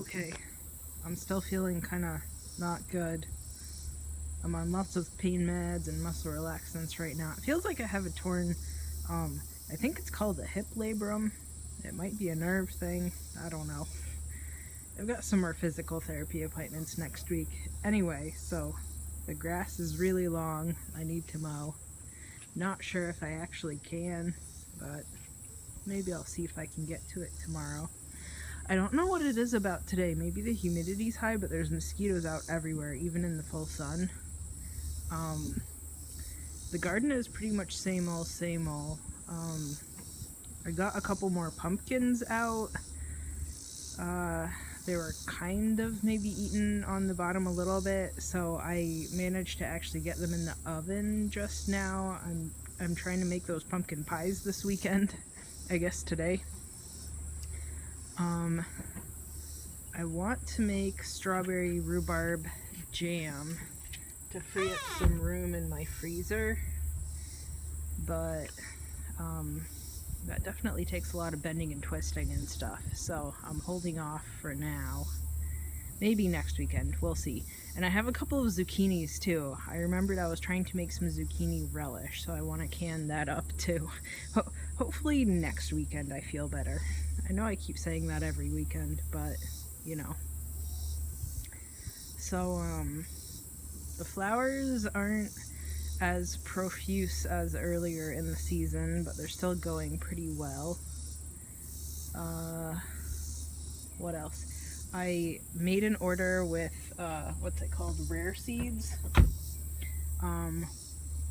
Okay, I'm still feeling kind of not good. I'm on lots of pain meds and muscle relaxants right now. It feels like I have a torn, I think it's called a hip labrum. It might be a nerve thing. I don't know. I've got some more physical therapy appointments next week. Anyway, so the grass is really long. I need to mow. Not sure if I actually can, but maybe I'll see if I can get to it tomorrow. I don't know what it is about today. Maybe the humidity's high, but there's mosquitoes out everywhere, even in the full sun. The garden is pretty much same old, same old. I got a couple more pumpkins out. They were kind of maybe eaten on the bottom a little bit, so I managed to actually get them in the oven just now. I'm trying to make those pumpkin pies this weekend, I guess today. I want to make strawberry rhubarb jam to free up some room in my freezer, but that definitely takes a lot of bending and twisting and stuff, so I'm holding off for now. Maybe next weekend, we'll see. And I have a couple of zucchinis too. I remembered I was trying to make some zucchini relish, so I want to can that up too. Hopefully next weekend I feel better. I know I keep saying that every weekend, but you know. So the flowers aren't as profuse as earlier in the season, but they're still going pretty well. What else? I made an order with what's it called, rare seeds.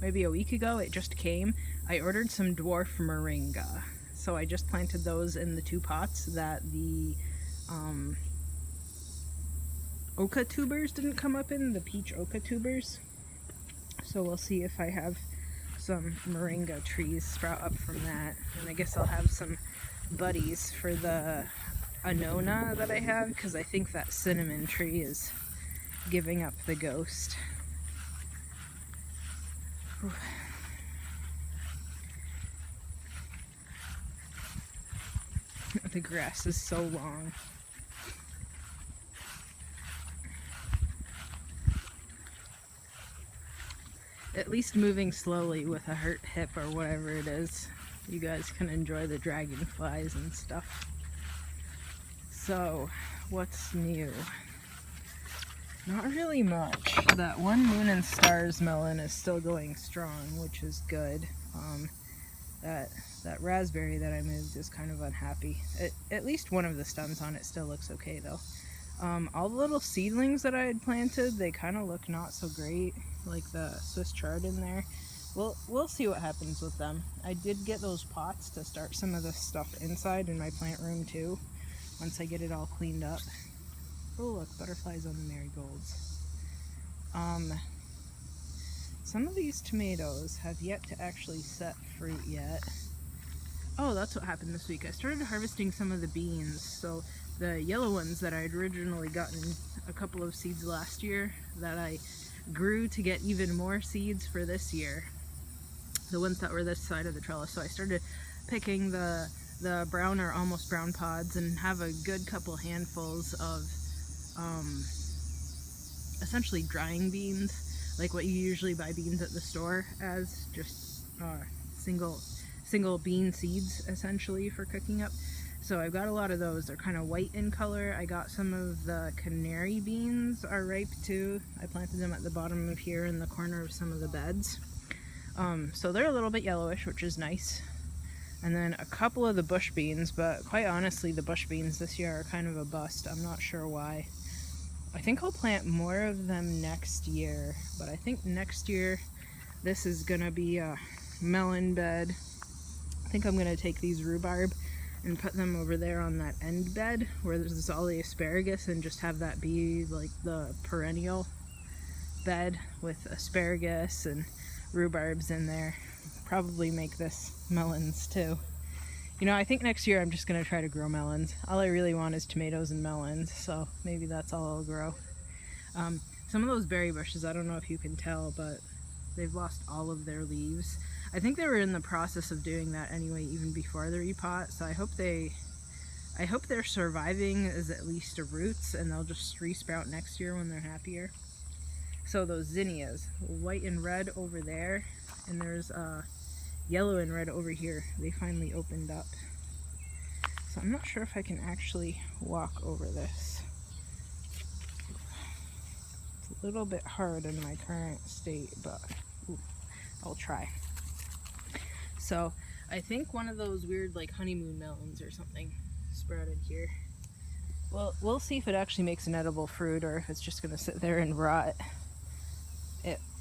Maybe a week ago. It just came. I ordered some dwarf moringa, so I just planted those in the 2 pots that the oca tubers didn't come up in, the peach oca tubers. So we'll see if I have some moringa trees sprout up from that. And I guess I'll have some buddies for the annona that I have, because I think that cinnamon tree is giving up the ghost. The grass is so long. At least moving slowly with a hurt hip or whatever it is, you guys can enjoy the dragonflies and stuff. So, what's new? Not really much. That one Moon and Stars melon is still going strong, which is good. That raspberry that I moved is kind of unhappy. At least one of the stems on it still looks okay though. All the little seedlings that I had planted, they kind of look not so great, like the Swiss chard in there. We'll see what happens with them. I did get those pots to start some of the stuff inside in my plant room too, once I get it all cleaned up. Oh look, butterflies on the marigolds. Some of these tomatoes have yet to actually set fruit yet. Oh, that's what happened this week. I started harvesting some of the beans. So the yellow ones that I had originally gotten a couple of seeds last year that I grew to get even more seeds for this year. The ones that were this side of the trellis. So I started picking the brown or almost brown pods and have a good couple handfuls of essentially drying beans, like what you usually buy beans at the store as, just single bean seeds essentially for cooking up. So I've got a lot of those. They're kind of white in color. I got some of the canary beans are ripe too. I planted them at the bottom of here in the corner of some of the beds. So they're a little bit yellowish, which is nice. And then a couple of the bush beans, but quite honestly the bush beans this year are kind of a bust. I'm not sure why. I think I'll plant more of them next year, but I think next year this is gonna be a melon bed. I think I'm gonna take these rhubarb and put them over there on that end bed where there's all the asparagus, and just have that be like the perennial bed with asparagus and rhubarbs in there. Probably make this melons too. You know, I think next year I'm just gonna try to grow melons. All I really want is tomatoes and melons, so maybe that's all I'll grow. Some of those berry bushes, I don't know if you can tell, but they've lost all of their leaves. I think they were in the process of doing that anyway, even before the repot, so I I hope they're surviving as at least roots, and they'll just resprout next year when they're happier. So those zinnias, white and red over there, and there's yellow and red over here, they finally opened up. So I'm not sure if I can actually walk over this. It's a little bit hard in my current state, but I'll try. So I think one of those weird like honeymoon melons or something sprouted here. Well, we'll see if it actually makes an edible fruit or if it's just gonna sit there and rot.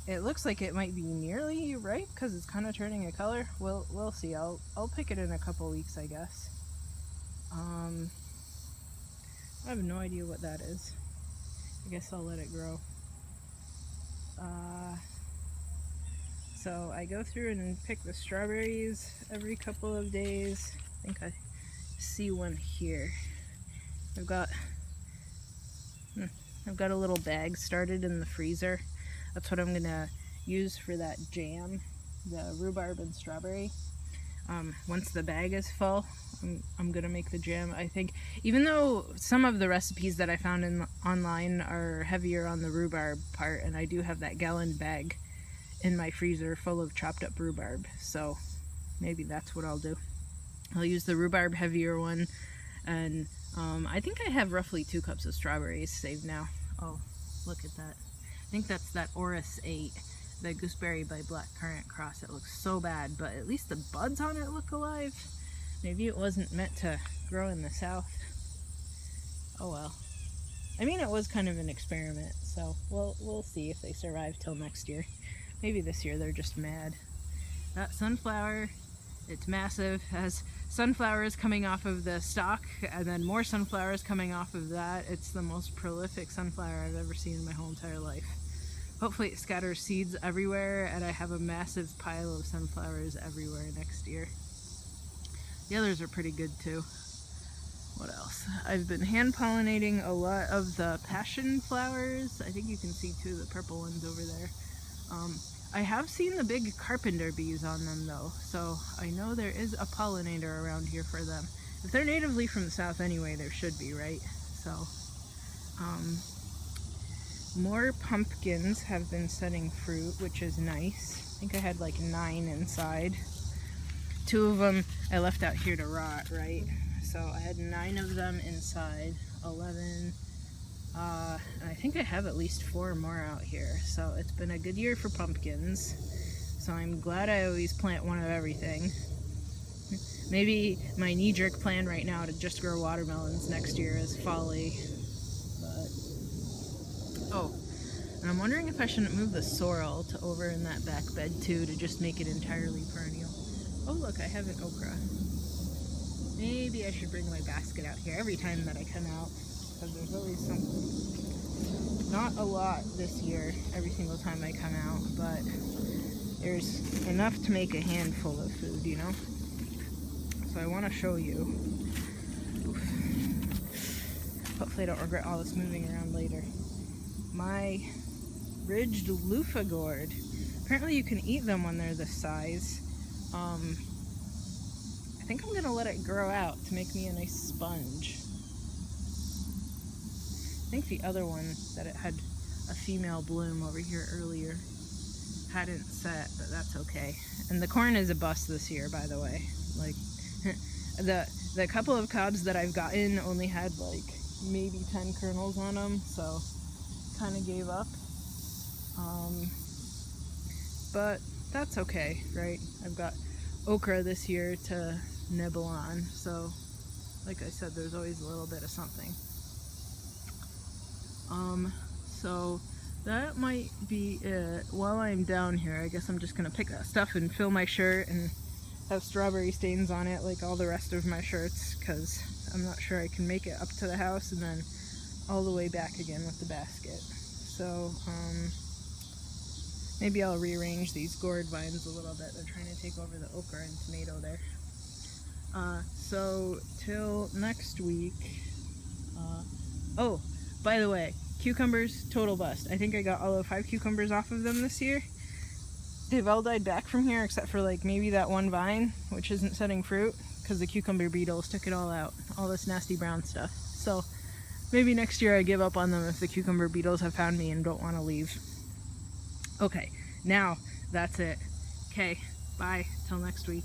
It looks like it might be nearly ripe because it's kind of turning a color. We'll see. I'll pick it in a couple weeks, I guess. I have no idea what that is. I guess I'll let it grow. So I go through and pick the strawberries every couple of days. I think I see one here. I've got a little bag started in the freezer. That's what I'm gonna use for that jam, the rhubarb and strawberry. Once the bag is full, I'm gonna make the jam. I think, even though some of the recipes that I found online are heavier on the rhubarb part, and I do have that gallon bag in my freezer full of chopped up rhubarb, so maybe that's what I'll do. I'll use the rhubarb heavier one, and I think I have roughly 2 cups of strawberries saved now. Oh, look at that. I think that's that Orris 8, the gooseberry by blackcurrant cross. It looks so bad, but at least the buds on it look alive. Maybe it wasn't meant to grow in the south. Oh well. I mean, it was kind of an experiment, so we'll see if they survive till next year. Maybe this year they're just mad. That sunflower, it's massive, has sunflowers coming off of the stalk and then more sunflowers coming off of that. It's the most prolific sunflower I've ever seen in my whole entire life. Hopefully it scatters seeds everywhere and I have a massive pile of sunflowers everywhere next year. The others are pretty good too. What else? I've been hand pollinating a lot of the passion flowers. I think you can see 2 of the purple ones over there. I have seen the big carpenter bees on them though, so I know there is a pollinator around here for them. If they're natively from the south anyway, there should be, right? So, more pumpkins have been setting fruit, which is nice. I think I had like 9 inside. 2 of them I left out here to rot, right? So I had 9 of them inside, 11. And I think I have at least 4 more out here. So it's been a good year for pumpkins. So I'm glad I always plant one of everything. Maybe my knee-jerk plan right now to just grow watermelons next year is folly. But oh, and I'm wondering if I shouldn't move the sorrel to over in that back bed too to just make it entirely perennial. Oh look, I have an okra. Maybe I should bring my basket out here every time that I come out, because there's always something. Not a lot this year, every single time I come out, but there's enough to make a handful of food, you know? So I want to show you. Oof. Hopefully I don't regret all this moving around later. My ridged loofah gourd. Apparently you can eat them when they're this size. I think I'm gonna let it grow out to make me a nice sponge. I think the other one that it had a female bloom over here earlier hadn't set, but that's okay. And the corn is a bust this year, by the way. Like the couple of cobs that I've gotten only had like maybe 10 kernels on them, so kind of gave up. But that's okay, right? I've got okra this year to nibble on, so like I said, there's always a little bit of something. So that might be it. While I'm down here, I guess I'm just gonna pick that stuff and fill my shirt and have strawberry stains on it like all the rest of my shirts, because I'm not sure I can make it up to the house and then all the way back again with the basket. So maybe I'll rearrange these gourd vines a little bit. They're trying to take over the okra and tomato there. So till next week. Oh, by the way, cucumbers, total bust. I think I got all of 5 cucumbers off of them this year. They've all died back from here except for like maybe that one vine, which isn't setting fruit, because the cucumber beetles took it all out, all this nasty brown stuff. So maybe next year I give up on them if the cucumber beetles have found me and don't want to leave. Okay, now that's it. Okay, bye till next week.